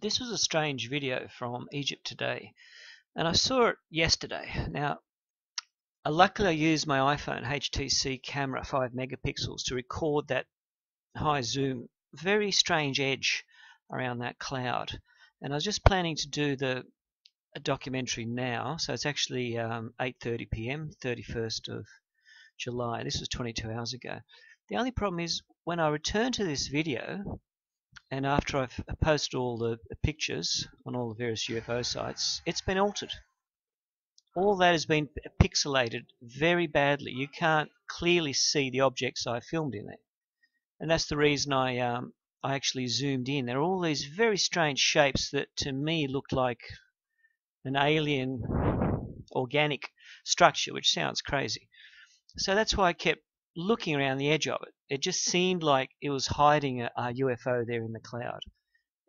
This was a strange video from Egypt Today, and I saw it yesterday. Now, luckily I used my iPhone HTC camera 5 megapixels to record that high zoom, very strange edge around that cloud. And I was just planning to do a documentary now, so it's actually 8:30 p.m., 31st of July. This was 22 hours ago. The only problem is when I return to this video, and after I've posted all the pictures on all the various UFO sites, it's been altered. All that has been pixelated very badly. You can't clearly see the objects I filmed in it. And that's the reason I actually zoomed in. There are all these very strange shapes that to me look like an alien organic structure, which sounds crazy. So that's why I kept looking around the edge of it. It just seemed like it was hiding a UFO there in the cloud.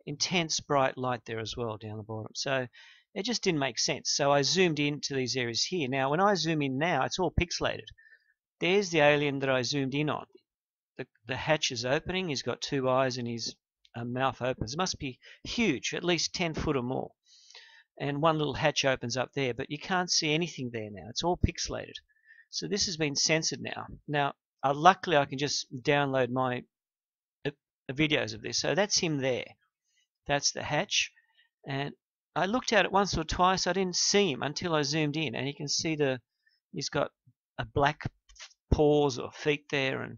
Intense bright light there as well down the bottom. So it just didn't make sense. So I zoomed into these areas here. Now when I zoom in now, it's all pixelated. There's the alien that I zoomed in on. The hatch is opening. He's got two eyes and his mouth opens. It must be huge, at least 10 foot or more. And one little hatch opens up there, but you can't see anything there now. It's all pixelated. So this has been censored now. Now, luckily I can just download my videos of this. So that's him there. That's the hatch. And I looked at it once or twice. I didn't see him until I zoomed in. And you can see he's got a black paws or feet there. And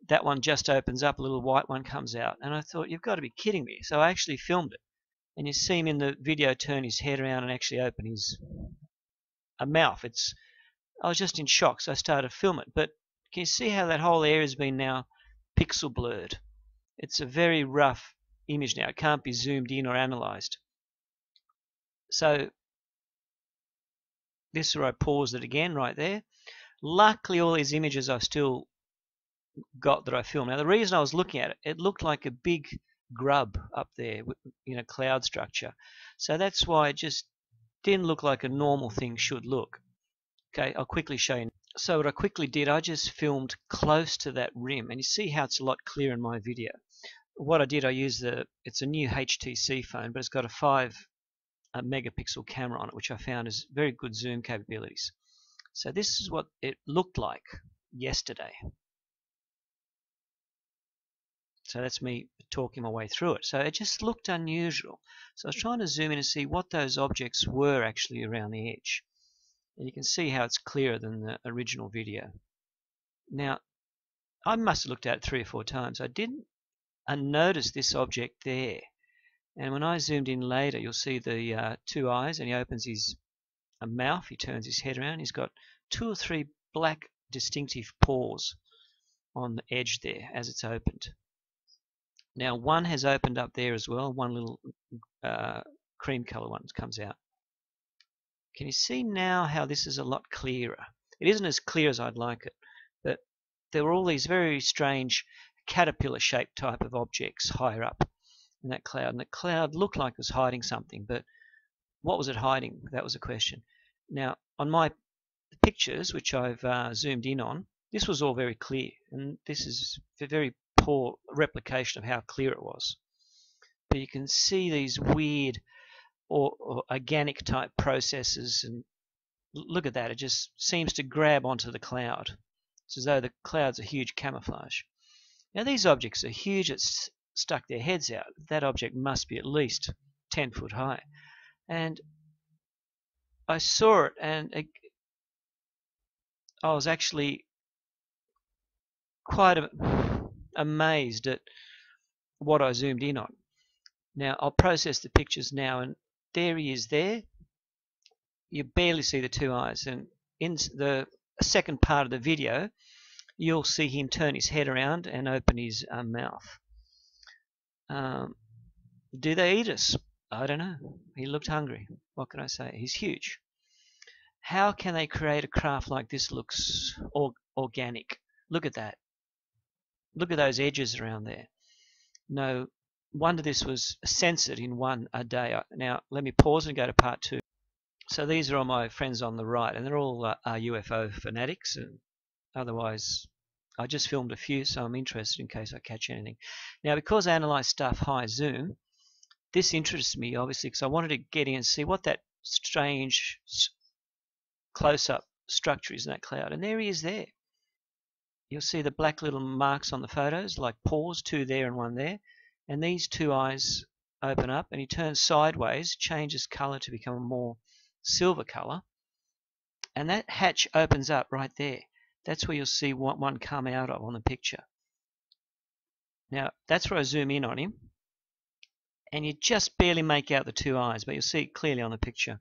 that one just opens up. A little white one comes out. And I thought, you've got to be kidding me. So I actually filmed it. And you see him in the video turn his head around and actually open his mouth. I was just in shock, so I started to film it. But can you see how that whole area has been now pixel blurred? It's a very rough image now. It can't be zoomed in or analyzed. So this is where I paused it again right there. Luckily all these images I've still got that I filmed. Now the reason I was looking at it, it looked like a big grub up there in a cloud structure. So that's why it just didn't look like a normal thing should look. Okay, I'll quickly show you. So what I quickly did, I just filmed close to that rim, and you see how it's a lot clearer in my video. What I did, I used it's a new HTC phone, but it's got a 5 megapixel camera on it, which I found has very good zoom capabilities. So this is what it looked like yesterday. So that's me talking my way through it. So it just looked unusual. So I was trying to zoom in and see what those objects were actually around the edge. And you can see how it's clearer than the original video. Now, I must have looked at it 3 or 4 times. I didn't notice this object there. And when I zoomed in later, you'll see the 2 eyes, and he opens his mouth. He turns his head around. He's got 2 or 3 black distinctive paws on the edge there as it's opened. Now, one has opened up there as well. One little cream color one comes out. Can you see now how this is a lot clearer? It isn't as clear as I'd like it, but there were all these very strange caterpillar-shaped type of objects higher up in that cloud. And the cloud looked like it was hiding something, but what was it hiding? That was the question. Now, on my pictures, which I've zoomed in on, this was all very clear. And this is a very poor replication of how clear it was. But you can see these weird or organic type processes, and look at that, it just seems to grab onto the cloud. It's as though the cloud's a huge camouflage. Now these objects are huge. It's stuck their heads out. That object must be at least 10 foot high. And I saw it, and I was actually quite amazed at what I zoomed in on. Now I'll process the pictures now, and there he is there. You barely see the 2 eyes, and in the second part of the video you'll see him turn his head around and open his mouth. Do they eat us? I don't know. He looked hungry. What can I say? He's huge. How can they create a craft like this looks organic? Look at that. Look at those edges around there. No wonder this was censored in a day. Now let me pause and go to part 2. So these are all my friends on the right, and they're all UFO fanatics, and otherwise I just filmed a few, so I'm interested in case I catch anything. Now because I analyze stuff high zoom, This interests me, obviously, because I wanted to get in and see what that strange close-up structure is in that cloud. And there he is there. You'll see the black little marks on the photos, like paws, 2 there and 1 there. And these 2 eyes open up, and he turns sideways, changes color to become a more silver color. And that hatch opens up right there. That's where you'll see one come out of on the picture. Now, that's where I zoom in on him. And you just barely make out the 2 eyes, but you'll see it clearly on the picture.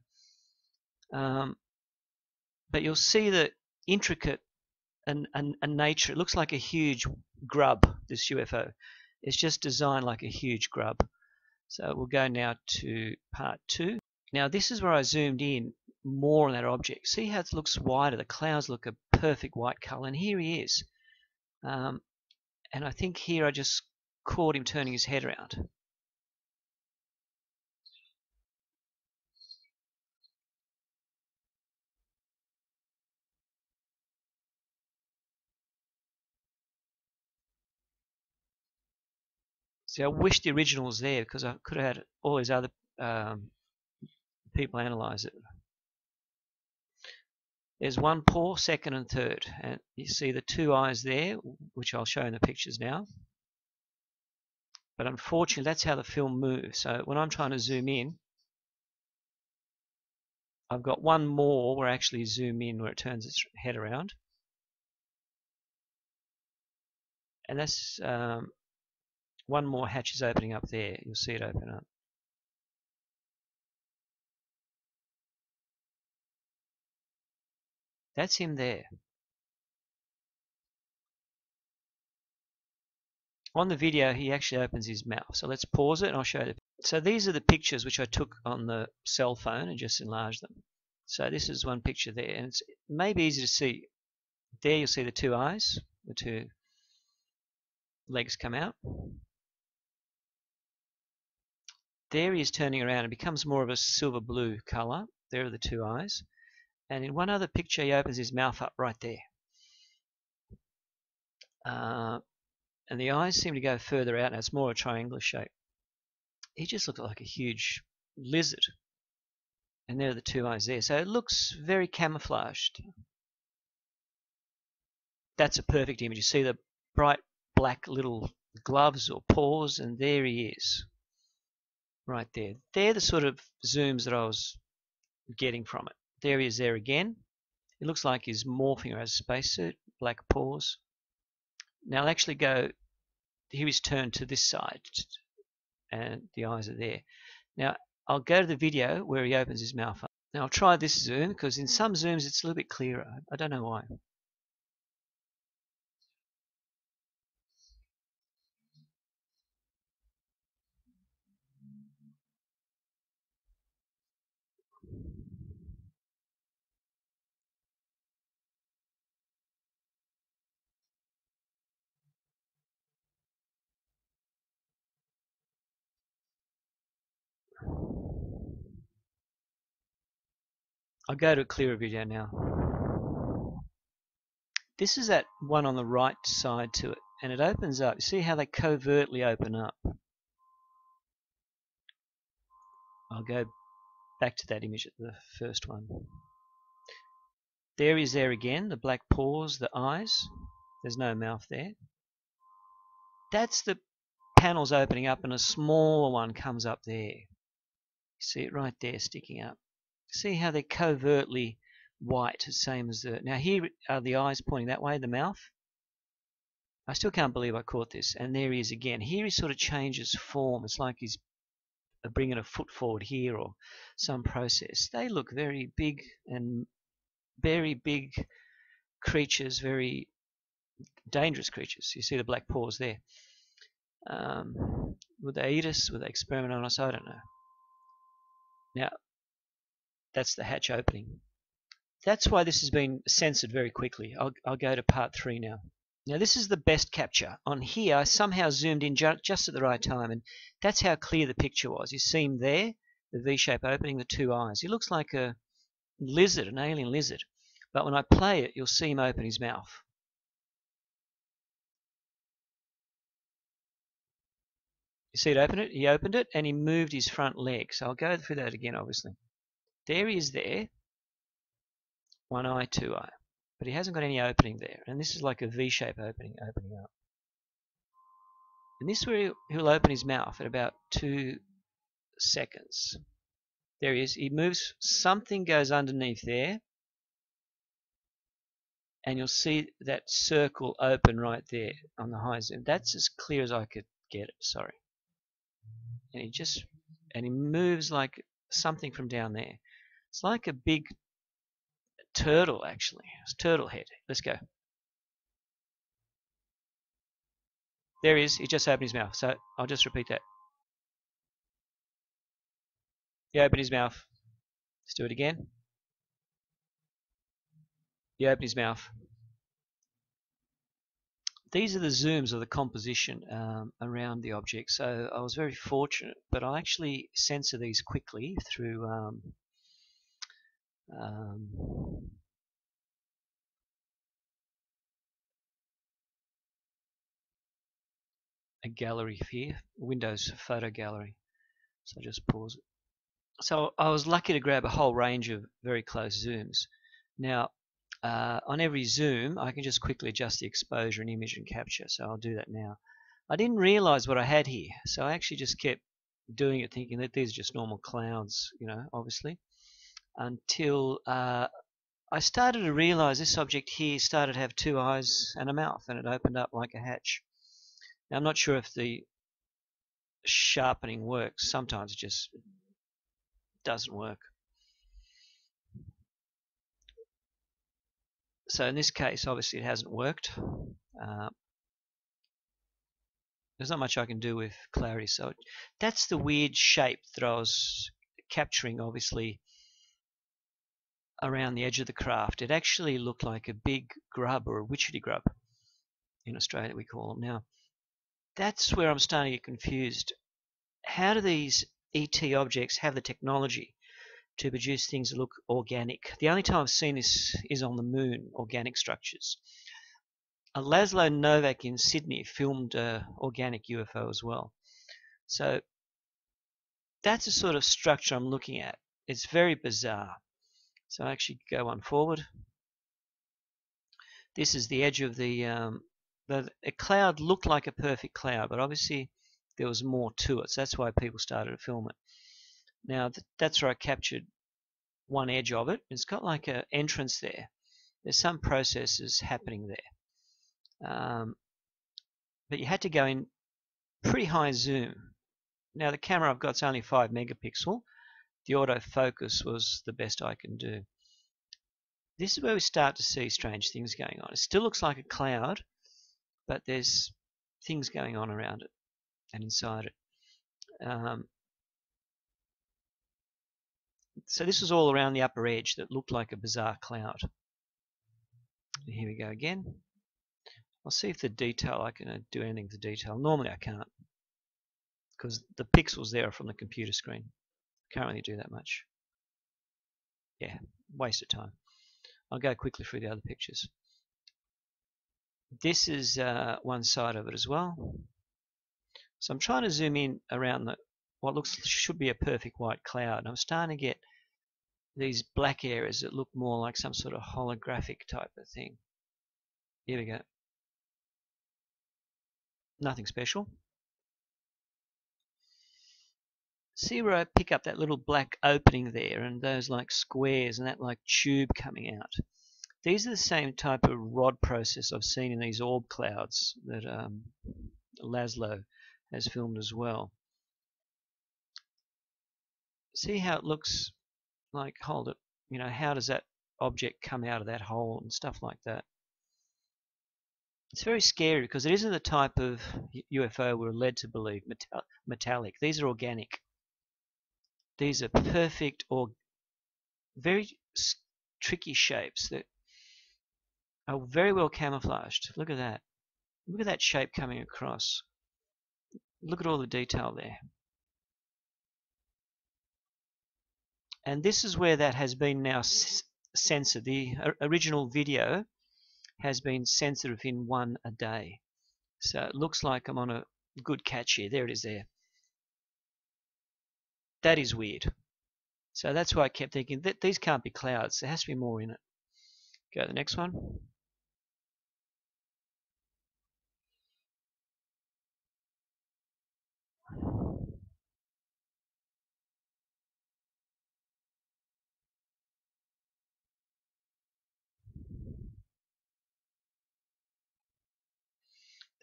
But you'll see the intricate and nature. It looks like a huge grub, this UFO. It's just designed like a huge grub. So we'll go now to part 2. Now this is where I zoomed in more on that object. See how it looks wider? The clouds look a perfect white color, and here he is. And I think here I just caught him turning his head around. See, I wish the original was there, because I could have had all these other people analyze it. There's 1 paw, 2nd and 3rd, and you see the 2 eyes there, which I'll show in the pictures now. But unfortunately, that's how the film moves. So when I'm trying to zoom in, I've got 1 more where I actually zoom in, where it turns its head around. And that's 1 more hatch is opening up there. You'll see it open up. That's him there. On the video, he actually opens his mouth. So let's pause it and I'll show you. So these are the pictures which I took on the cell phone and just enlarged them. So this is 1 picture there, and it's maybe easy to see. There you'll see the 2 eyes, the 2 legs come out. There he is turning around and becomes more of a silver blue color. There are the 2 eyes. And in one other picture, he opens his mouth up right there. And the eyes seem to go further out, and it's more a triangular shape. He just looks like a huge lizard. And there are the 2 eyes there. So it looks very camouflaged. That's a perfect image. You see the bright black little gloves or paws, and there he is. Right there. They're the sort of zooms that I was getting from it. There he is there again. It looks like he's morphing or has a spacesuit, black paws. Now I'll actually go, here he's turned to this side, and the eyes are there. Now I'll go to the video where he opens his mouth up. Now I'll try this zoom, because in some zooms it's a little bit clearer. I don't know why. I'll go to a clearer video now. This is that one on the right side to it, and it opens up. You see how they covertly open up? I'll go back to that image at the first one. There is there again, the black paws, the eyes. There's no mouth there. That's the panels opening up, and a smaller one comes up there. You see it right there sticking up. See how they're covertly white, same as the... Now here are the eyes pointing that way, the mouth. I still can't believe I caught this. And there he is again. Here he sort of changes form. It's like he's bringing a foot forward here or some process. They look very big, and very big creatures, very dangerous creatures. You see the black paws there. Would they eat us? Would they experiment on us? I don't know. Now, that's the hatch opening. That's why this has been censored very quickly. I'll go to part 3 now. Now this is the best capture. On here, I somehow zoomed in just at the right time, and that's how clear the picture was. You see him there, the V-shape opening, the 2 eyes. He looks like a lizard, an alien lizard. But when I play it, you'll see him open his mouth. You see it open it? He opened it and he moved his front leg. So I'll go through that again, obviously. There he is there, one eye, two eye. But he hasn't got any opening there. And this is like a V-shape opening up. And this is where he'll open his mouth at about 2 seconds. There he is. He moves, something goes underneath there. And you'll see that circle open right there on the high zoom. That's as clear as I could get it, sorry. And he moves like something from down there. It's like a big turtle, actually. It's turtle head. Let's go. There he is. He just opened his mouth. So I'll just repeat that. He opened his mouth. Let's do it again. He opened his mouth. These are the zooms of the composition around the object. So I was very fortunate, but I'll actually censor these quickly through a gallery here, Windows photo gallery. So I'll just pause it. So I was lucky to grab a whole range of very close zooms. Now, on every zoom, I can just quickly adjust the exposure and image and capture. So I'll do that now. I didn't realize what I had here, so I actually just kept doing it, thinking that these are just normal clouds, you know, obviously, until I started to realize this object here started to have two eyes and a mouth, and it opened up like a hatch. Now, I'm not sure if the sharpening works. Sometimes it just doesn't work. So in this case, obviously it hasn't worked. There's not much I can do with clarity. So that's the weird shape that I was capturing, obviously, around the edge of the craft. It actually looked like a big grub, or a witchetty grub in Australia we call them. Now, that's where I'm starting to get confused. How do these ET objects have the technology to produce things that look organic? The only time I've seen this is on the moon, organic structures. Laszlo Novak in Sydney filmed an organic UFO as well. So that's the sort of structure I'm looking at. It's very bizarre. So I actually go one forward. This is the edge of the cloud looked like a perfect cloud, but obviously there was more to it. So that's why people started to film it. Now that's where I captured one edge of it. It's got like an entrance there. There's some processes happening there. But you had to go in pretty high zoom. Now the camera I've got is only 5 megapixel. The autofocus was the best I can do. This is where we start to see strange things going on. It still looks like a cloud, but there's things going on around it and inside it. So this was all around the upper edge that looked like a bizarre cloud. And here we go again. I'll see if the detail, I can do anything to detail. Normally I can't, because the pixels there are from the computer screen. Can't really do that much. Yeah, waste of time. I'll go quickly through the other pictures. This is one side of it as well. So I'm trying to zoom in around what should be a perfect white cloud. And I'm starting to get these black areas that look more like some sort of holographic type of thing. Here we go. Nothing special. See where I pick up that little black opening there, and those like squares and that like tube coming out. These are the same type of rod process I've seen in these orb clouds that Laszlo has filmed as well. See how it looks like, hold it, you know, how does that object come out of that hole and stuff like that. It's very scary because it isn't the type of UFO we're led to believe, metallic. These are organic. These are perfect or very tricky shapes that are very well camouflaged. Look at that. Look at that shape coming across. Look at all the detail there. And this is where that has been now censored. The original video has been censored within 1 a day. So it looks like I'm on a good catch here. There it is there. That is weird. So that's why I kept thinking that these can't be clouds. There has to be more in it. Go to the next one.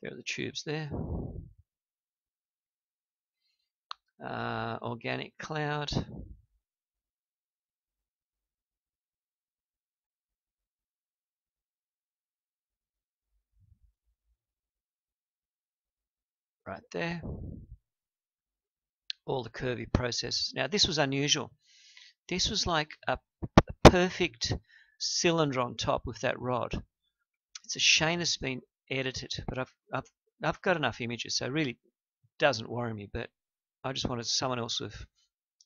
There are the tubes there. Organic cloud. Right there. All the curvy processes. Now this was unusual. This was like a perfect cylinder on top with that rod. It's a shame it's been edited, but I've got enough images, so it really doesn't worry me. But I just wanted someone else with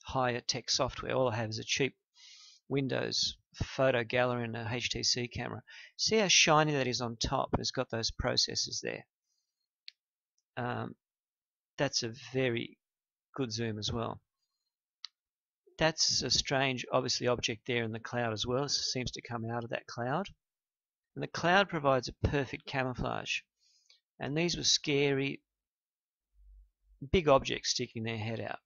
higher tech software. All I have is a cheap Windows photo gallery and a HTC camera. See how shiny that is on top, and it's got those processors there. That's a very good zoom as well. That's a strange, obviously, object there in the cloud as well. It seems to come out of that cloud. And the cloud provides a perfect camouflage. And these were scary, big objects sticking their head out.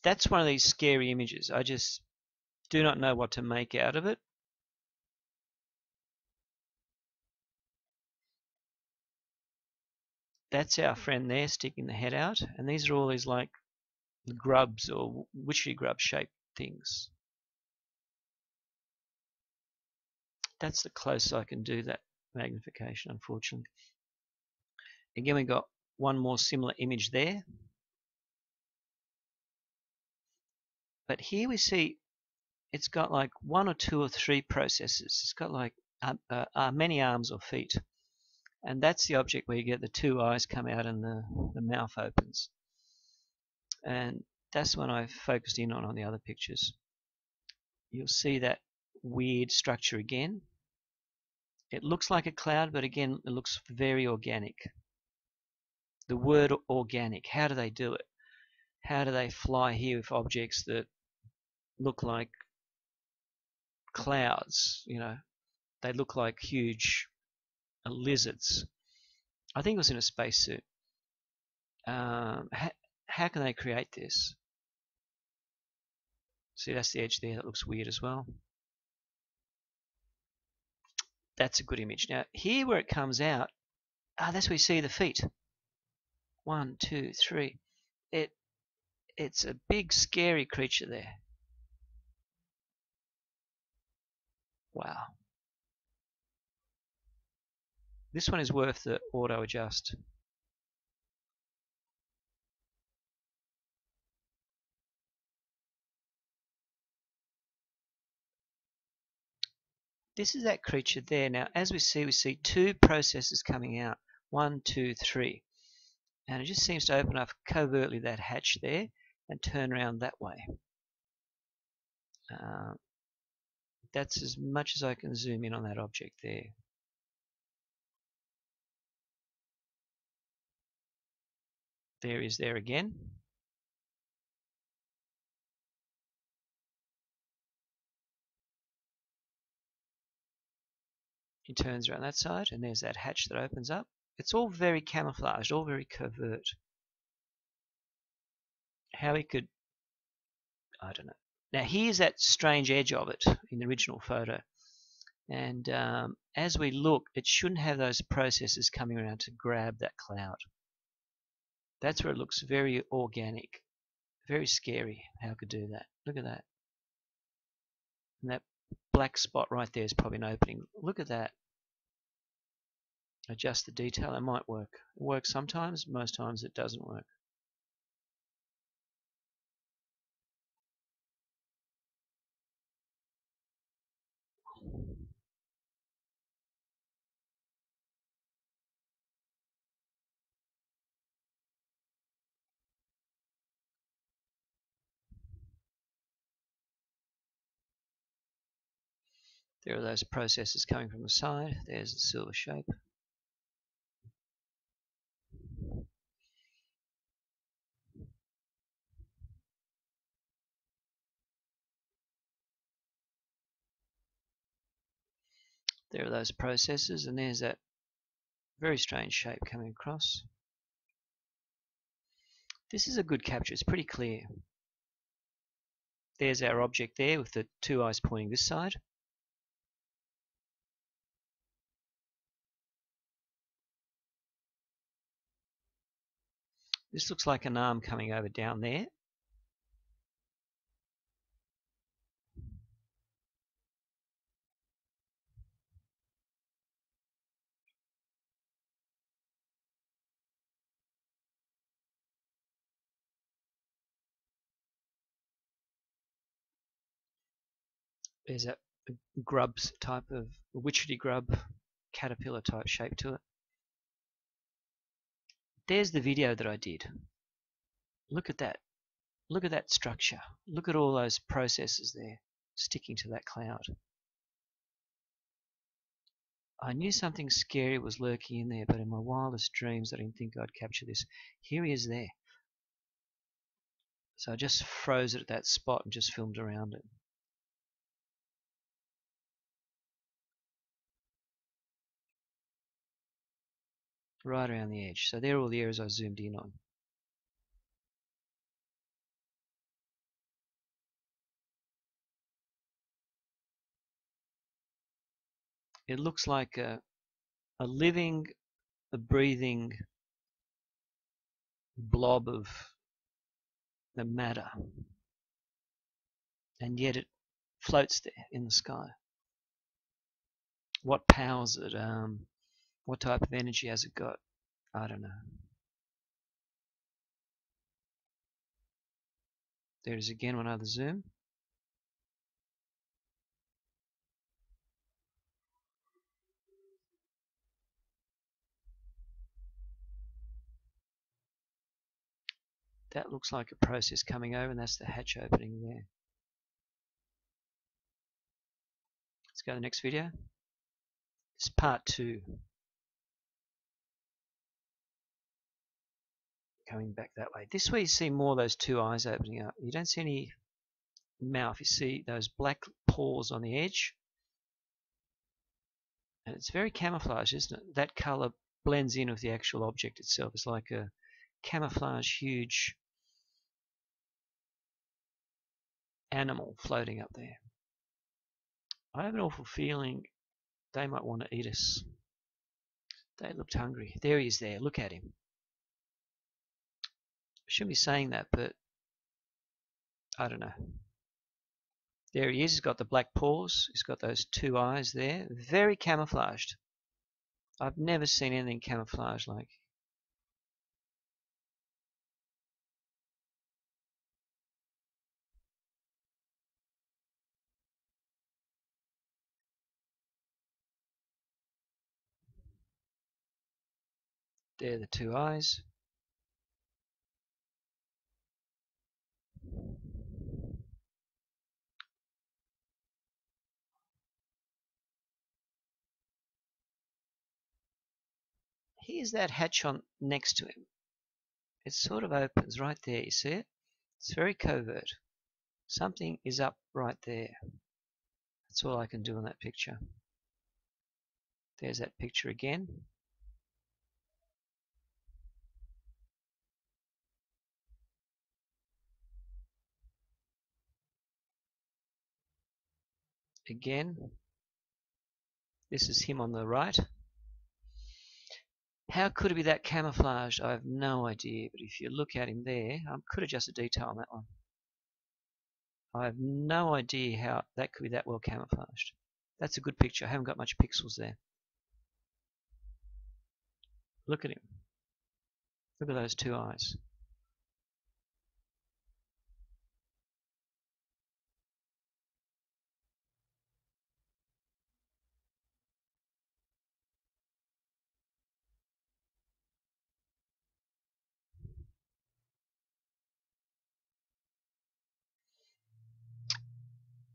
That's one of these scary images. I just do not know what to make out of it. That's our friend there sticking the head out. And these are all these like grubs or witchy grub shaped things. That's the closest I can do that magnification, unfortunately. Again, we got one more similar image there. But here we see it's got like one or two or three processes. It's got like many arms or feet. And that's the object where you get the two eyes come out and the mouth opens. And that's one I've focused in on the other pictures. You'll see that weird structure again. It looks like a cloud, but again, it looks very organic. The word organic, how do they do it? How do they fly here with objects that look like clouds? You know, they look like huge lizards. I think it was in a spacesuit. How can they create this? See, that's the edge there. That looks weird as well. That's a good image. Now, here where it comes out, that's where you see the feet. 1, 2, 3. It's a big, scary creature there. Wow. This one is worth the auto adjust. This is that creature there. Now, as we see two processes coming out. 1, 2, 3. And it just seems to open up covertly that hatch there and turn around that way. That's as much as I can zoom in on that object there. There is there again. He turns around that side, and there's that hatch that opens up. It's all very camouflaged, all very covert. How he could, I don't know. Now here's that strange edge of it in the original photo. And as we look, it shouldn't have those processes coming around to grab that cloud. That's where it looks very organic, very scary. How it could do that? Look at that. And that black spot right there is probably an opening. Look at that. Adjust the detail. It might work. It works sometimes. Most times it doesn't work. There are those processes coming from the side. There's the silver shape. There are those processes, and there's that very strange shape coming across. This is a good capture. It's pretty clear. There's our object there with the two eyes pointing this side. This looks like an arm coming over down there. There's a grub's type of witchetty grub caterpillar type shape to it. There's the video that I did. Look at that. Look at that structure. Look at all those processes there sticking to that cloud. I knew something scary was lurking in there, but in my wildest dreams I didn't think I'd capture this. Here he is there. So I just froze it at that spot and just filmed around it. Right around the edge. So there are all the areas I zoomed in on. It looks like a living, a breathing blob of the matter, and yet it floats there in the sky. What powers it? What type of energy has it got? I don't know. There it is again, one other zoom. That looks like a process coming over, and that's the hatch opening there. Let's go to the next video. It's part 2. Coming back that way. This way you see more of those two eyes opening up. You don't see any mouth. You see those black paws on the edge. And it's very camouflaged, isn't it? That color blends in with the actual object itself. It's like a camouflage huge animal floating up there. I have an awful feeling they might want to eat us. They looked hungry. There he is there. Look at him. I shouldn't be saying that, but I don't know. There he is. He's got the black paws. He's got those two eyes there. Very camouflaged. I've never seen anything camouflaged like. There are the two eyes. Here's that hatch on next to him. It sort of opens right there, you see it? It's very covert. Something is up right there. That's all I can do on that picture. There's that picture again. Again. This is him on the right. How could it be that camouflaged? I have no idea, but if you look at him there, I could adjust the detail on that one. I have no idea how that could be that well camouflaged. That's a good picture. I haven't got much pixels there. Look at him. Look at those two eyes.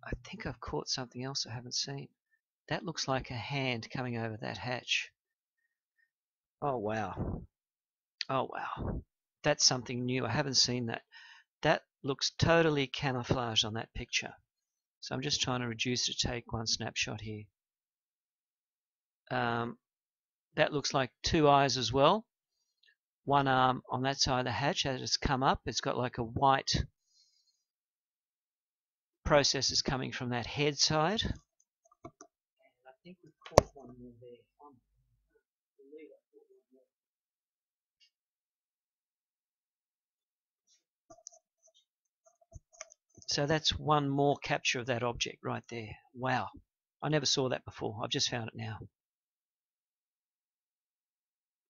I think I've caught something else I haven't seen. That looks like a hand coming over that hatch. Oh wow. Oh wow. That's something new. I haven't seen that. That looks totally camouflaged on that picture. So I'm just trying to reduce it to take one snapshot here. That looks like two eyes as well. One arm on that side of the hatch as it's come up. It's got like a white process is coming from that head side. And I think we've caught one more there. So that's one more capture of that object right there. Wow. I never saw that before. I've just found it now.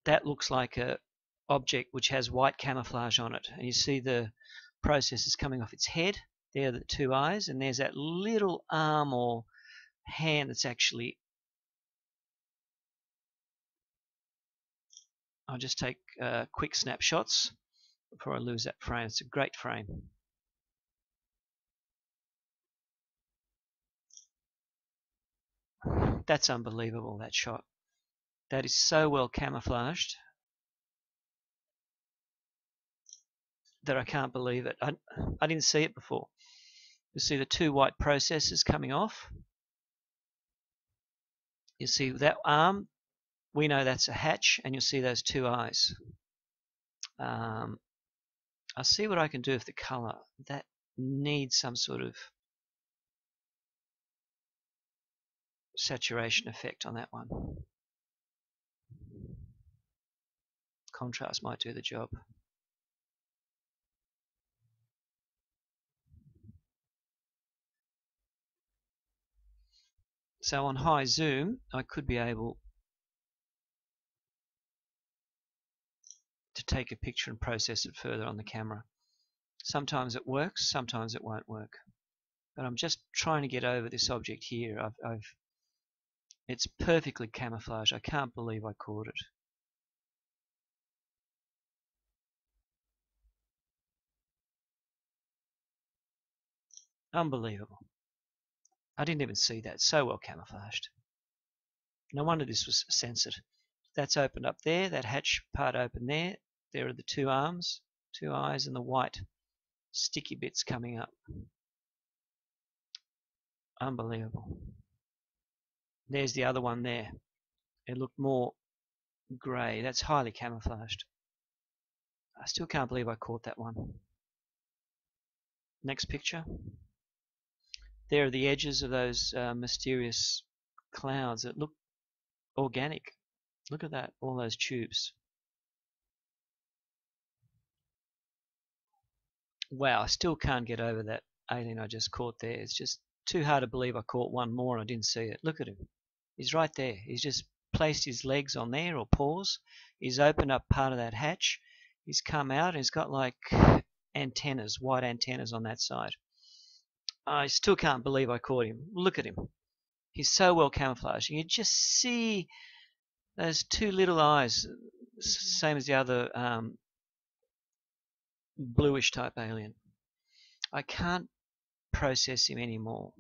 That looks like a object which has white camouflage on it. And you see the processes coming off its head. There are the two eyes. And there's that little arm or hand that's actually... I'll just take quick snapshots before I lose that frame. It's a great frame. That's unbelievable, that shot. That is so well camouflaged that I can't believe it. I didn't see it before. You see the two white processes coming off. You see that arm, we know that's a hatch, and you'll see those two eyes. I'll see what I can do with the color. That needs some sort of saturation effect on that one. Contrast might do the job. So on high zoom, I could be able to take a picture and process it further on the camera. Sometimes it works, sometimes it won't work. But I'm just trying to get over this object here. It's perfectly camouflaged. I can't believe I caught it. Unbelievable. I didn't even see that. So well camouflaged. No wonder this was censored. That's opened up there. That hatch part open there. There are the two arms, two eyes, and the white sticky bits coming up. Unbelievable. There's the other one there. It looked more grey. That's highly camouflaged. I still can't believe I caught that one. Next picture. There are the edges of those mysterious clouds that look organic. Look at that, all those tubes. Wow, I still can't get over that alien I just caught there. It's just too hard to believe I caught one more and I didn't see it. Look at him. He's right there. He's just placed his legs on there, or paws. He's opened up part of that hatch. He's come out and he's got like antennas, white antennas on that side. I still can't believe I caught him. Look at him. He's so well camouflaged. You just see those two little eyes, same as the other bluish type alien. I can't process him anymore.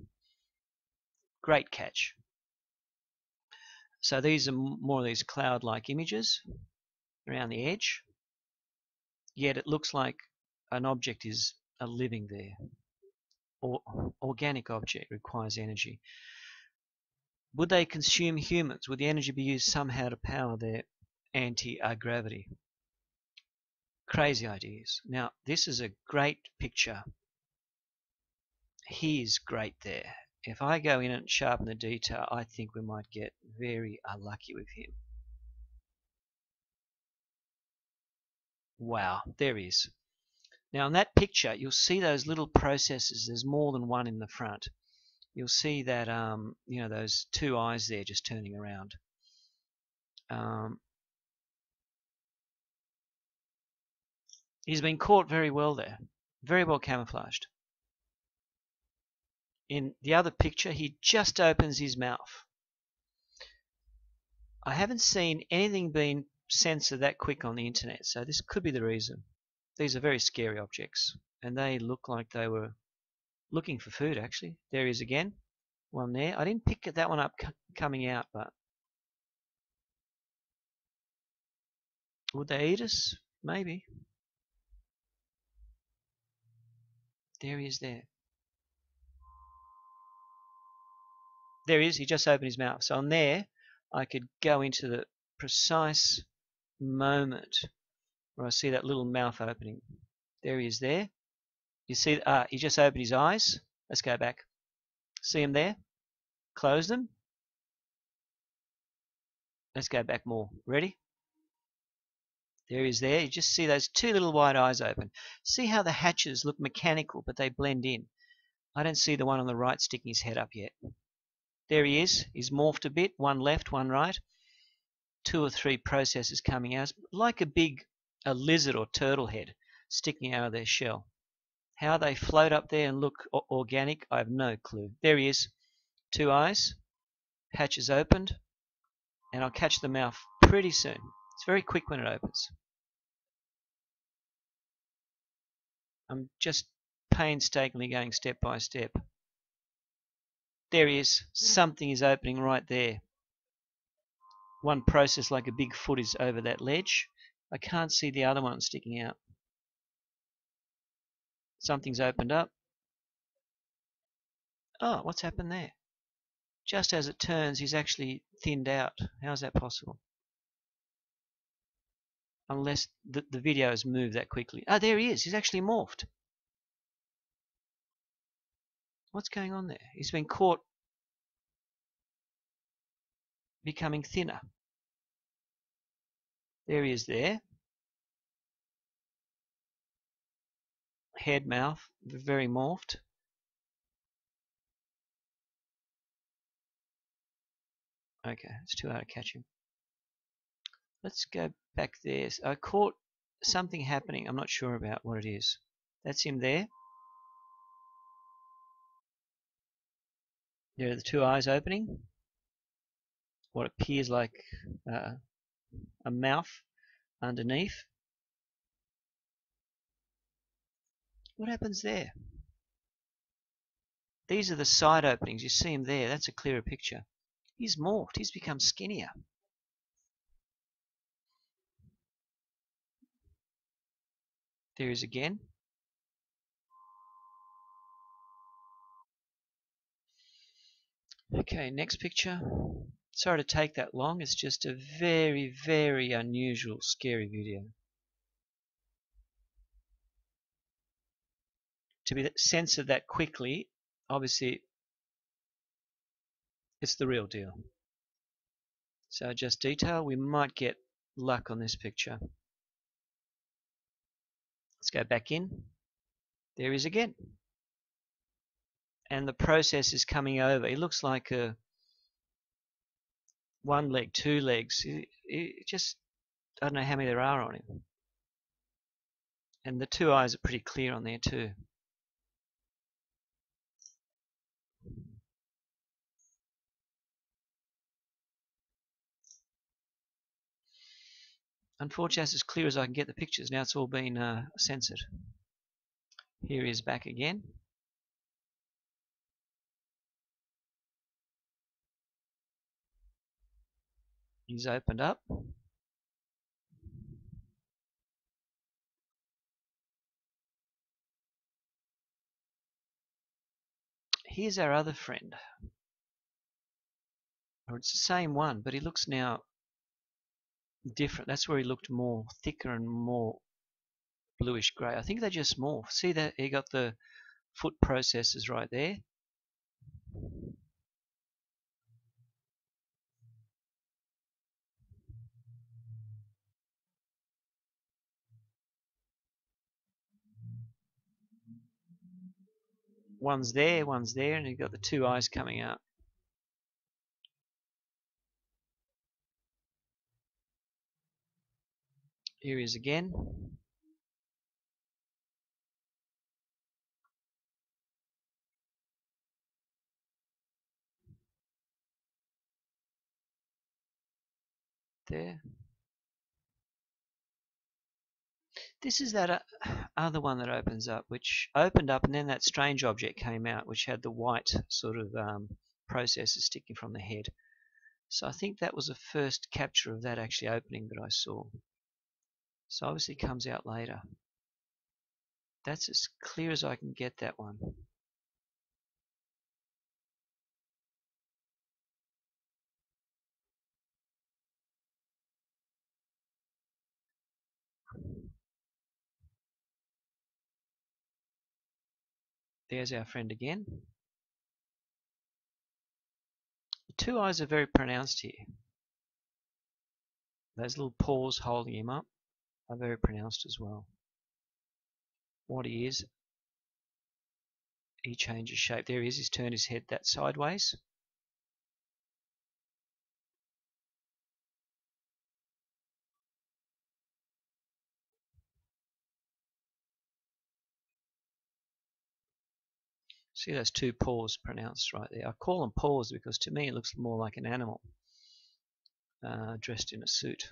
Great catch. So these are more of these cloud-like images around the edge. Yet it looks like an object is living there. Organic object requires energy. Would they consume humans? Would the energy be used somehow to power their anti-gravity? Crazy ideas. Now, this is a great picture. He's great there. If I go in and sharpen the detail, I think we might get very unlucky with him. Wow, there he is. Now in that picture, you'll see those little processes. There's more than one in the front. You'll see that, you know, those two eyes there just turning around. He's been caught very well there. Very well camouflaged. In the other picture, he just opens his mouth. I haven't seen anything being censored that quick on the internet, so this could be the reason. These are very scary objects, and they look like they were looking for food, actually. There he is again. One there. I didn't pick that one up coming out, but would they eat us? Maybe. There he is there. There he is. He just opened his mouth. So on there, I could go into the precise moment where I see that little mouth opening. There he is there. You see, he just opened his eyes. Let's go back. See him there? Close them. Let's go back more. Ready? There he is there. You just see those two little wide eyes open. See how the hatches look mechanical, but they blend in. I don't see the one on the right sticking his head up yet. There he is. He's morphed a bit. One left, one right. 2 or 3 processes coming out. Like a lizard or turtle head sticking out of their shell. How they float up there and look organic, I have no clue. There he is. 2 eyes. Hatches opened. And I'll catch the mouth pretty soon. It's very quick when it opens. I'm just painstakingly going step by step. There he is. Something is opening right there. One process like a big foot is over that ledge. I can't see the other one sticking out. Something's opened up. Oh, what's happened there? Just as it turns, he's actually thinned out. How's that possible? Unless the video has moved that quickly. Ah, there he is. He's actually morphed. What's going on there? He's been caught becoming thinner. There he is there. Head, mouth, very morphed. Okay, it's too hard to catch him. Let's go back there. I caught something happening. I'm not sure about what it is. That's him there. There are the 2 eyes opening. What appears like a mouth underneath. What happens there? These are the side openings. You see him there. That's a clearer picture. He's morphed. He's become skinnier. There he is again. Okay, next picture. Sorry to take that long. It's just a very, very unusual, scary video. To be censored that quickly, obviously, it's the real deal. So just detail. We might get luck on this picture. Let's go back in. There he is again. And the process is coming over. It looks like a 1 leg, 2 legs. It just, I don't know how many there are on him. And the 2 eyes are pretty clear on there too. Unfortunately, that's as clear as I can get the pictures. Now it's all been censored. Here he is back again. He's opened up. Here's our other friend. Or it's the same one, but he looks now different. That's where he looked more thicker and more bluish grey. I think they just morphed. See that he got the foot processes right there. One's there, and you've got the 2 eyes coming out. Here he is again. There. This is that other one that opens up, which opened up and then that strange object came out, which had the white sort of processes sticking from the head. So I think that was the first capture of that actually opening that I saw. So obviously it comes out later. That's as clear as I can get that one. There's our friend again. The two eyes are very pronounced here. Those little paws holding him up are very pronounced as well. What he is, he changes shape. There he is, he's turned his head that sideways. See those two paws pronounced right there. I call them paws because to me it looks more like an animal dressed in a suit.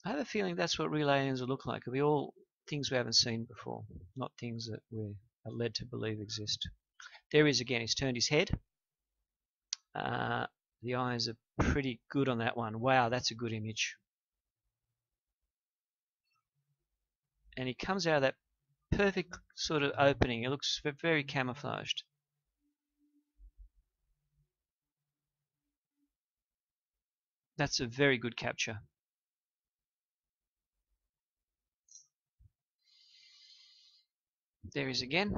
I have a feeling that's what real aliens will look like. It'll be all things we haven't seen before, not things that we are led to believe exist. There he is again. He's turned his head. The eyes are pretty good on that one. Wow, that's a good image. And he comes out of that perfect sort of opening. It looks very camouflaged. That's a very good capture. There he is again.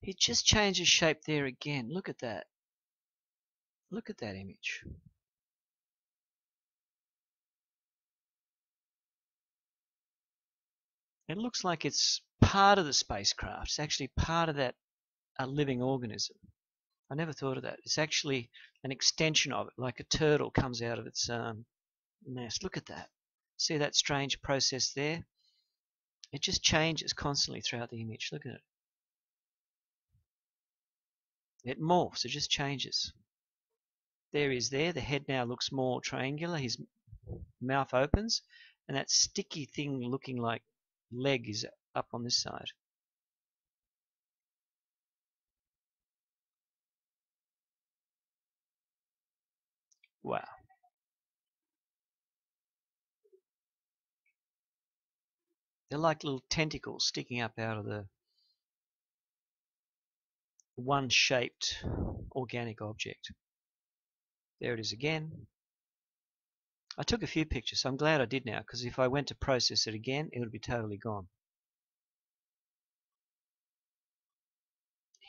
He just changes shape there again. Look at that. Look at that image. It looks like it's part of the spacecraft. It's actually part of that living organism. I never thought of that. It's actually an extension of it, like a turtle comes out of its nest. Look at that. See that strange process there? It just changes constantly throughout the image. Look at it. It morphs. It just changes. There he is there. The head now looks more triangular. His mouth opens, and that sticky thing looking like leg is up on this side. Wow. They're like little tentacles sticking up out of the one-shaped organic object. There it is again. I took a few pictures, so I'm glad I did now, because if I went to process it again, it would be totally gone.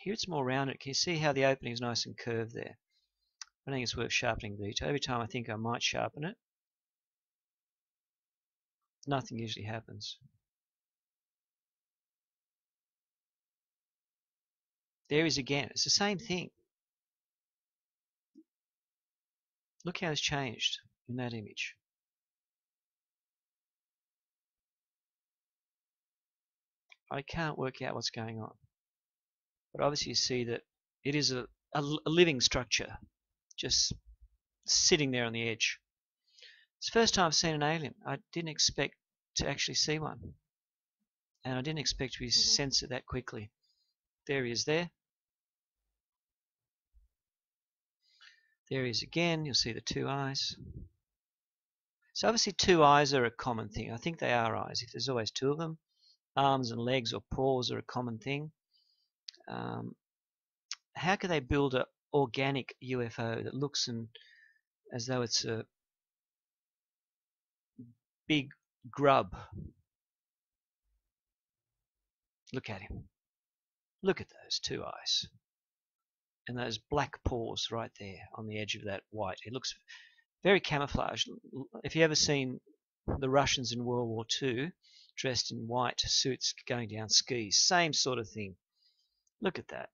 Here it's more rounded. Can you see how the opening is nice and curved there? I think it's worth sharpening the detail. Every time I think I might sharpen it, nothing usually happens. There he is again. It's the same thing. Look how it's changed in that image. I can't work out what's going on. But obviously you see that it is a living structure, just sitting there on the edge. It's the first time I've seen an alien. I didn't expect to actually see one. And I didn't expect to be censored that quickly. There he is there. There he is again. You'll see the two eyes. So obviously two eyes are a common thing. I think they are eyes. If there's always two of them, arms and legs or paws are a common thing. How can they build an organic UFO that looks as though it's a big grub? Look at him. Look at those two eyes. And those black paws right there on the edge of that white. It looks very camouflaged. If you ever seen the Russians in World War II dressed in white suits going down skis, same sort of thing. Look at that.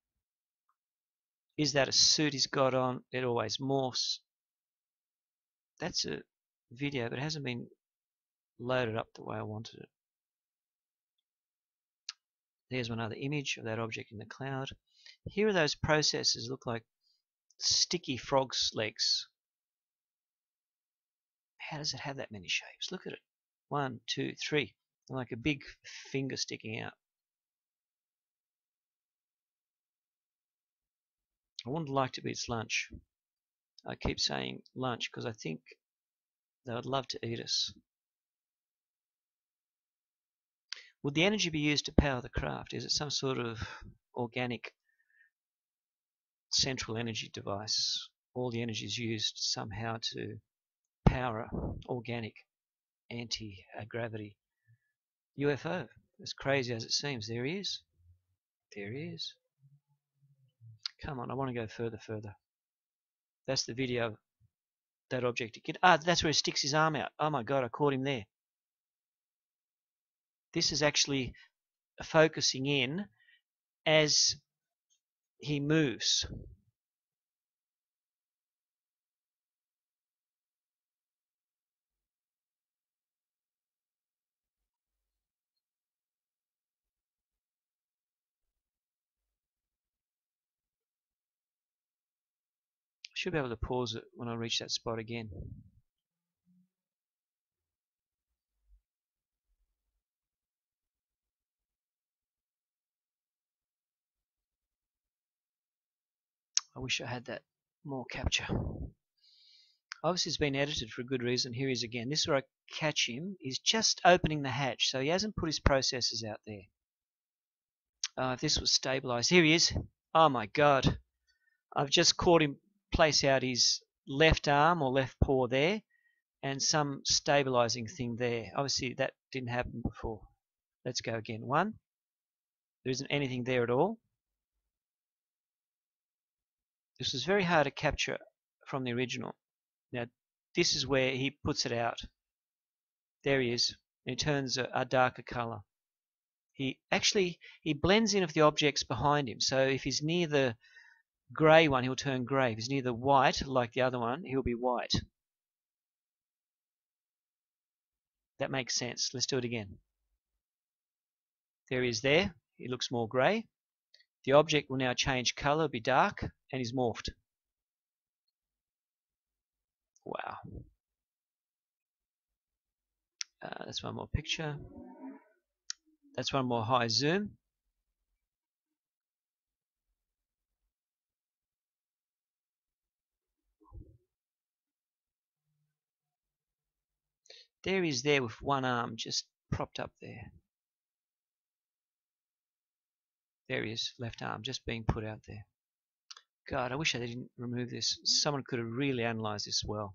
Is that a suit he's got on? It always morphs. That's a video, but it hasn't been loaded up the way I wanted it. There's one other image of that object in the cloud. Here are those processes, look like sticky frog's legs. How does it have that many shapes? Look at it. 1, 2, 3. Like a big finger sticking out. I wouldn't like to be its lunch. I keep saying lunch because I think they would love to eat us. Would the energy be used to power the craft? Is it some sort of organic central energy device? All the energy is used somehow to power organic anti-gravity UFO. As crazy as it seems, there he is. There he is. Come on, I want to go further. That's the video of that object again. That's where he sticks his arm out. Oh my God, I caught him there. This is actually focusing in as he moves. Should be able to pause it when I reach that spot again. I wish I had that more capture. Obviously it's been edited for a good reason. Here he is again. This is where I catch him. He's just opening the hatch, so he hasn't put his processes out there. If this was stabilized, here he is. Oh my God. I've just caught him place out his left arm or left paw there and some stabilizing thing there. Obviously that didn't happen before. Let's go again. 1. There isn't anything there at all. This was very hard to capture from the original. Now this is where he puts it out. There he is. And he turns a darker color. He blends in with the objects behind him. So if he's near the grey one, he'll turn grey. If he's near the white, like the other one, he'll be white. That makes sense. Let's do it again. There he is there. He looks more grey. The object will now change color, be dark, and he's morphed. Wow. That's one more picture. That's one more high zoom. There he is there with one arm just propped up there. There he is, left arm just being put out there. God, I wish I didn't remove this. Someone could have really analysed this well.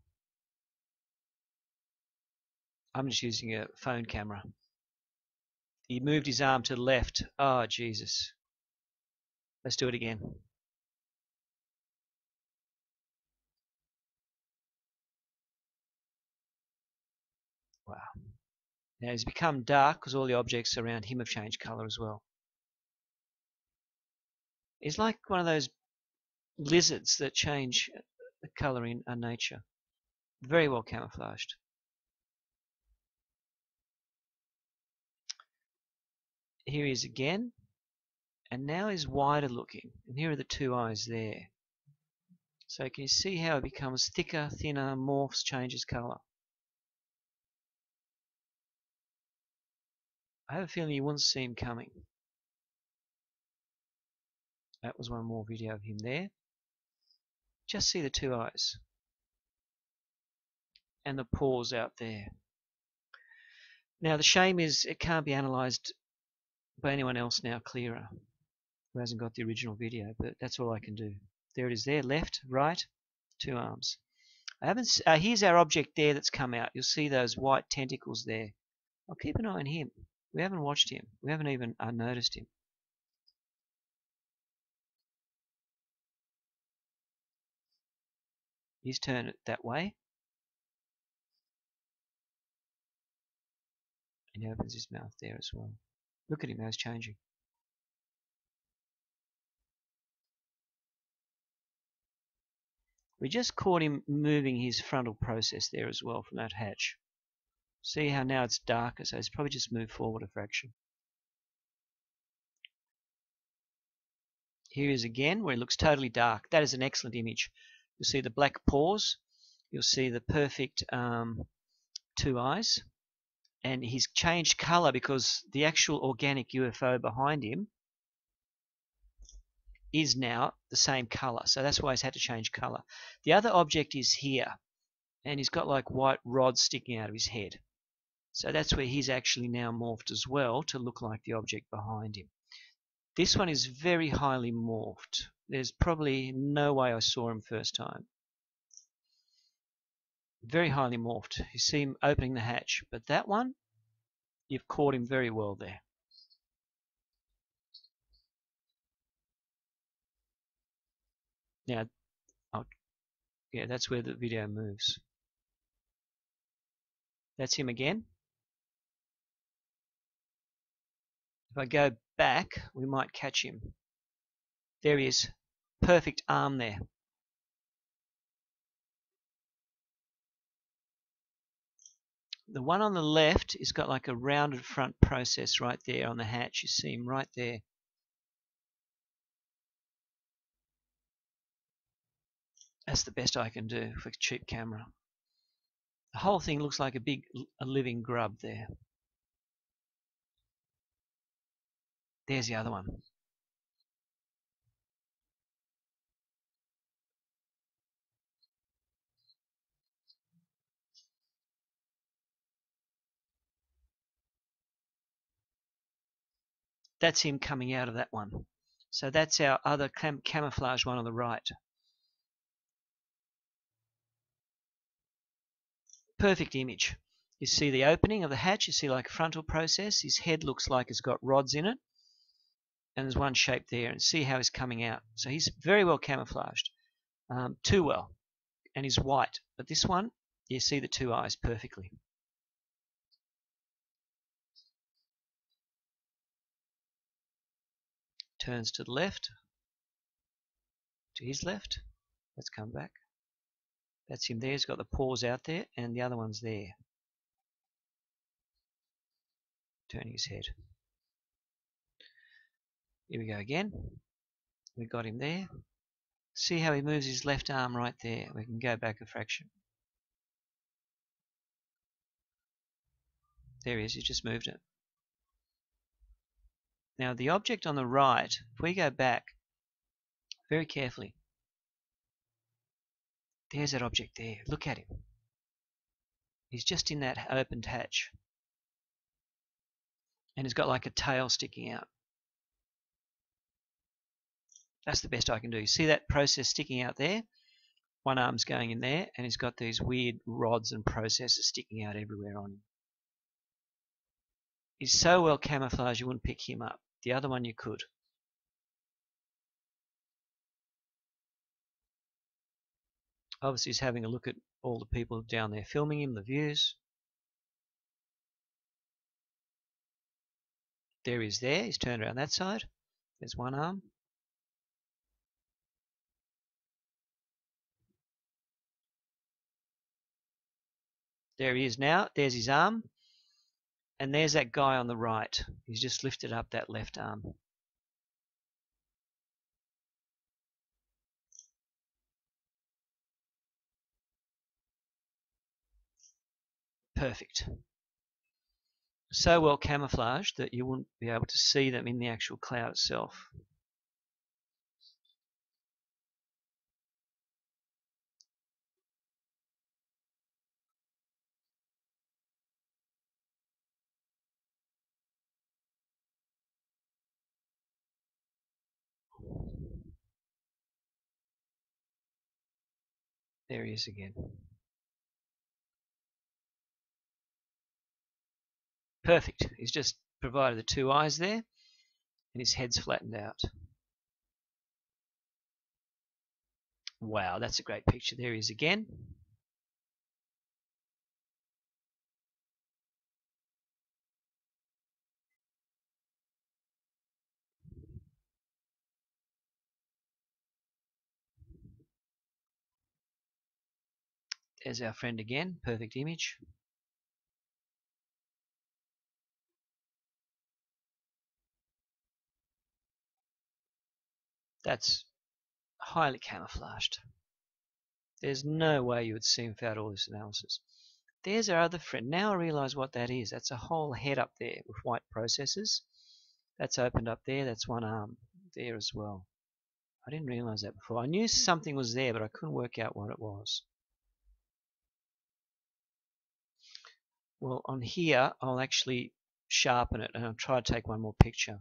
I'm just using a phone camera. He moved his arm to the left. Oh, Jesus. Let's do it again. Wow. Now he's become dark because all the objects around him have changed colour as well. He's like one of those lizards that change the colour in nature. Very well camouflaged. Here he is again. And now he's wider looking. And here are the two eyes there. So can you see how it becomes thicker, thinner, morphs, changes colour? I have a feeling you wouldn't see him coming. That was one more video of him there. Just see the two eyes. And the paws out there. Now the shame is it can't be analysed by anyone else now clearer who hasn't got the original video, but that's all I can do. There it is there, left, right, two arms. Here's our object there that's come out. You'll see those white tentacles there. I'll keep an eye on him. We haven't watched him. We haven't even noticed him. He's turned it that way. And he opens his mouth there as well. Look at him, how he's changing. We just caught him moving his frontal process there as well from that hatch. See how now it's darker, so it's probably just moved forward a fraction. Here he is again, where it looks totally dark. That is an excellent image. You'll see the black paws. You'll see the perfect two eyes. And he's changed color because the actual organic UFO behind him is now the same color. So that's why he's had to change color. The other object is here, and he's got like white rods sticking out of his head. So that's where he's actually now morphed as well to look like the object behind him. This one is very highly morphed. There's probably no way I saw him first time. Very highly morphed. You see him opening the hatch, but that one, you've caught him very well there. Now, yeah, that's where the video moves. That's him again. If I go back, we might catch him. There he is. Perfect arm there. The one on the left has got like a rounded front process right there on the hatch. You see him right there. That's the best I can do for a cheap camera. The whole thing looks like a living grub there. There's the other one. That's him coming out of that one. So that's our other camouflage one on the right. Perfect image. You see the opening of the hatch, you see like a frontal process. His head looks like it's got rods in it. And there's one shape there, and see how he's coming out. So he's very well camouflaged. Too well. And he's white. But this one, you see the two eyes perfectly. Turns to the left. To his left. Let's come back. That's him there. He's got the paws out there, and the other one's there. Turning his head. Here we go again. We got him there. See how he moves his left arm right there. We can go back a fraction. There he is. He's just moved it. Now the object on the right, if we go back very carefully, there's that object there. Look at him. He's just in that opened hatch. And he's got like a tail sticking out. That's the best I can do. You see that process sticking out there? One arm's going in there, and he's got these weird rods and processes sticking out everywhere on him. He's so well camouflaged you wouldn't pick him up. The other one you could. Obviously he's having a look at all the people down there filming him, the views. There he is there. He's turned around that side. There's one arm. There he is now. There's his arm. And there's that guy on the right. He's just lifted up that left arm. Perfect. So well camouflaged that you wouldn't be able to see them in the actual cloud itself. There he is again. Perfect. He's just provided the two eyes there, and his head's flattened out. Wow, that's a great picture. There he is again. There's our friend again. Perfect image. That's highly camouflaged. There's no way you would see him without all this analysis. There's our other friend. Now I realise what that is. That's a whole head up there with white processors. That's opened up there. That's one arm there as well. I didn't realise that before. I knew something was there, but I couldn't work out what it was. Well, on here, I'll actually sharpen it and I'll try to take one more picture.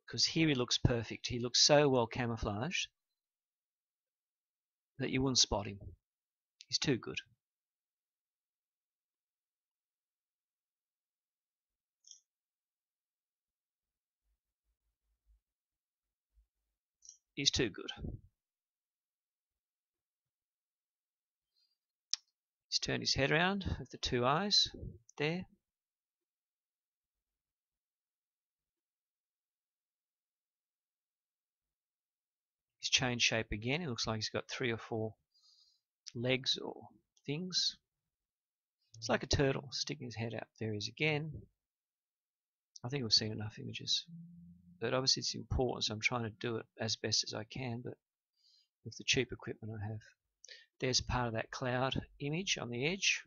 Because here he looks perfect. He looks so well camouflaged that you wouldn't spot him. He's too good. He's too good. He's turned his head around with the two eyes there. He's changed shape again. It looks like he's got 3 or 4 legs or things. It's like a turtle sticking his head out. There he is again. I think we've seen enough images. But obviously it's important, so I'm trying to do it as best as I can, but with the cheap equipment I have. There's part of that cloud image on the edge.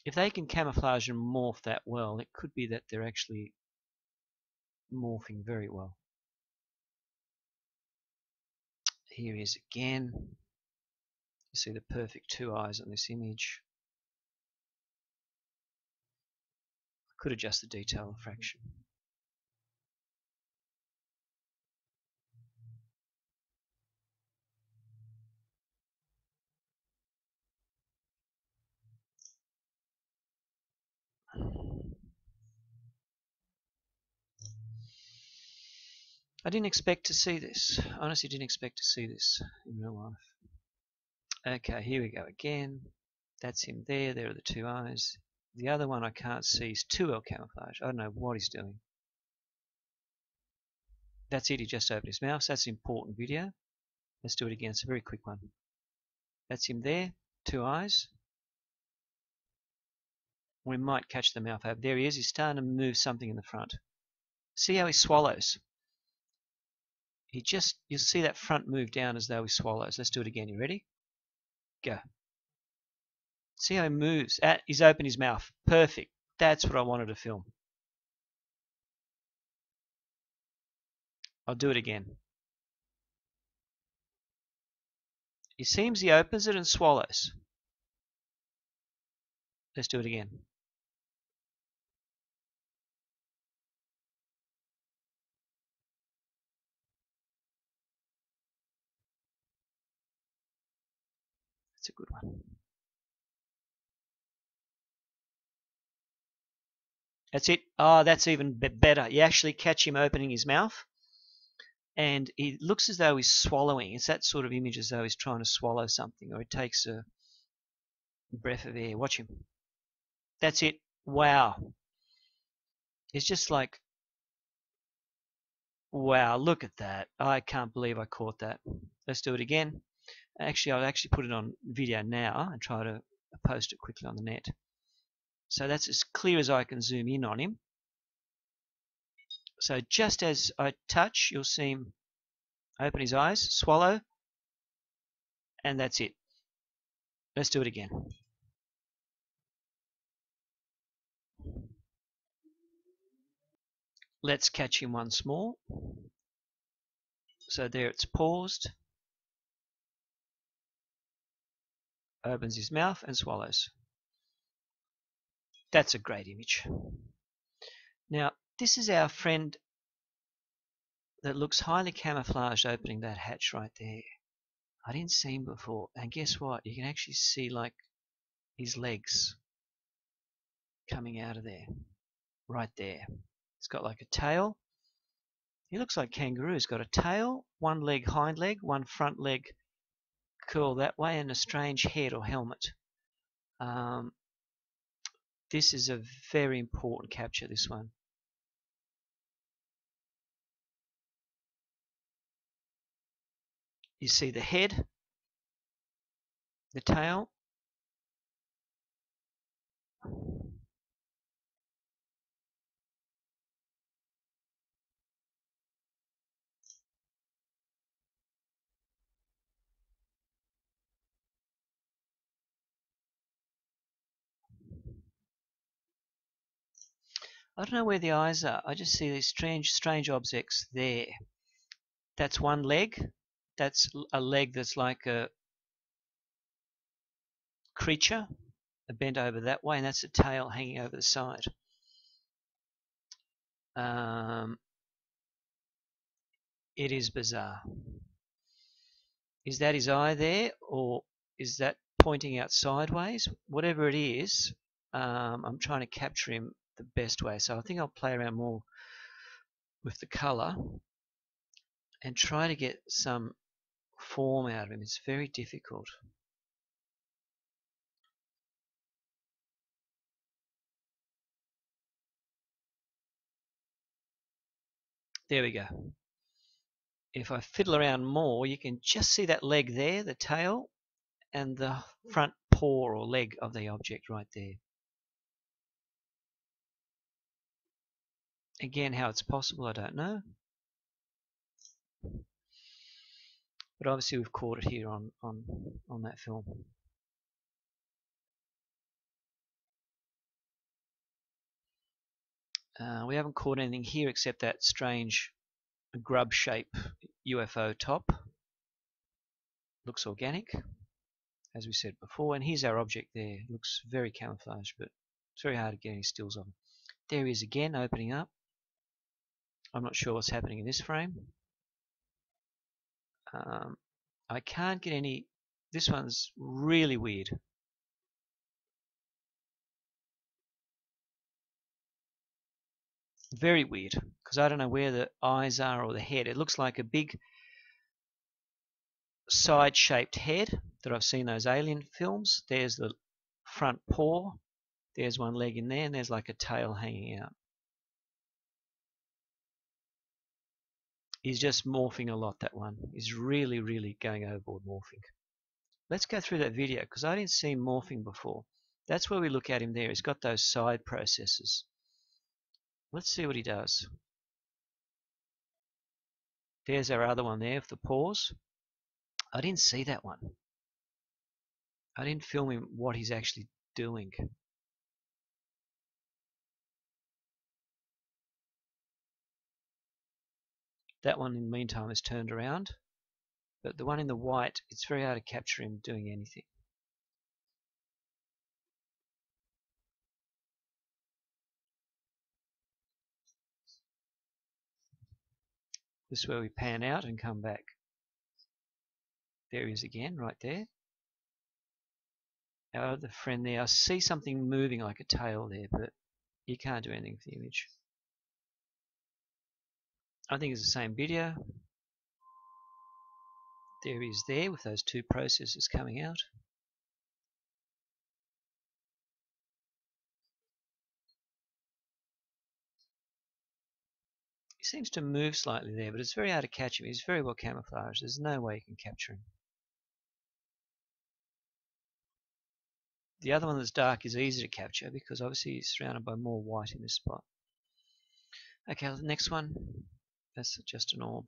If they can camouflage and morph that well, it could be that they're actually morphing very well. Here he is again. You see the perfect 2 eyes on this image. I could adjust the detail a fraction. I didn't expect to see this. Honestly, didn't expect to see this in real life. Okay, here we go again. That's him there. There are the 2 eyes. The other one I can't see is too well camouflaged. I don't know what he's doing. That's it. He just opened his mouth. So that's an important video. Let's do it again. It's a very quick one. That's him there. 2 eyes. We might catch the mouth open. There he is. He's starting to move something in the front. See how he swallows? You'll see that front move down as though he swallows. Let's do it again. You ready? Go. See how he moves? He's opened his mouth. Perfect. That's what I wanted to film. I'll do it again. It seems he opens it and swallows. Let's do it again. That's a good one. That's it. Oh, that's even better. You actually catch him opening his mouth, and he looks as though he's swallowing. It's that sort of image as though he's trying to swallow something, or he takes a breath of air. Watch him. That's it. Wow. It's just like, wow, look at that. I can't believe I caught that. Let's do it again. Actually, I'll actually put it on video now and try to post it quickly on the net. So that's as clear as I can zoom in on him. So just as I touch, you'll see him open his eyes, swallow, and that's it. Let's do it again. Let's catch him once more. So there it's paused, opens his mouth and swallows. That's a great image. Now, this is our friend that looks highly camouflaged opening that hatch right there. I didn't see him before. And guess what? You can actually see like his legs coming out of there. Right there. It's got like a tail. He looks like kangaroo. He's got a tail, one leg hind leg, one front leg curl that way, and a strange head or helmet. This is a very important capture, this one. You see the head, the tail, I don't know where the eyes are. I just see these strange objects there. That's one leg. That's a leg that's like a creature bent over that way, and that's a tail hanging over the side. It is bizarre. Is that his eye there, or is that pointing out sideways? Whatever it is, I'm trying to capture him the best way. So I think I'll play around more with the color and try to get some form out of him. It's very difficult. There we go. If I fiddle around more, you can just see that leg there, the tail, and the front paw or leg of the object right there. Again, how it's possible, I don't know. But obviously we've caught it here on that film. We haven't caught anything here except that strange grub shape UFO top. Looks organic, as we said before. And here's our object there. Looks very camouflaged, but it's very hard to get any stills of him. There he is again, opening up. I'm not sure what's happening in this frame. I can't get any. This one's really weird. Very weird, because I don't know where the eyes are or the head. It looks like a big side-shaped head that I've seen those alien films. There's the front paw. There's one leg in there, and there's like a tail hanging out. He's just morphing a lot, that one. He's really going overboard morphing. Let's go through that video, because I didn't see him morphing before. That's where we look at him there. He's got those side processes. Let's see what he does. There's our other one there with the paws. I didn't see that one. I didn't film him what he's actually doing. That one in the meantime is turned around. But the one in the white, it's very hard to capture him doing anything. This is where we pan out and come back. There he is again, right there. Our other friend there, I see something moving like a tail there, but you can't do anything with the image. I think it's the same video. There he is there with those two processes coming out. He seems to move slightly there, but it's very hard to catch him. He's very well camouflaged. There's no way you can capture him. The other one that's dark is easy to capture because obviously he's surrounded by more white in this spot. Okay, the next one, that's just an orb.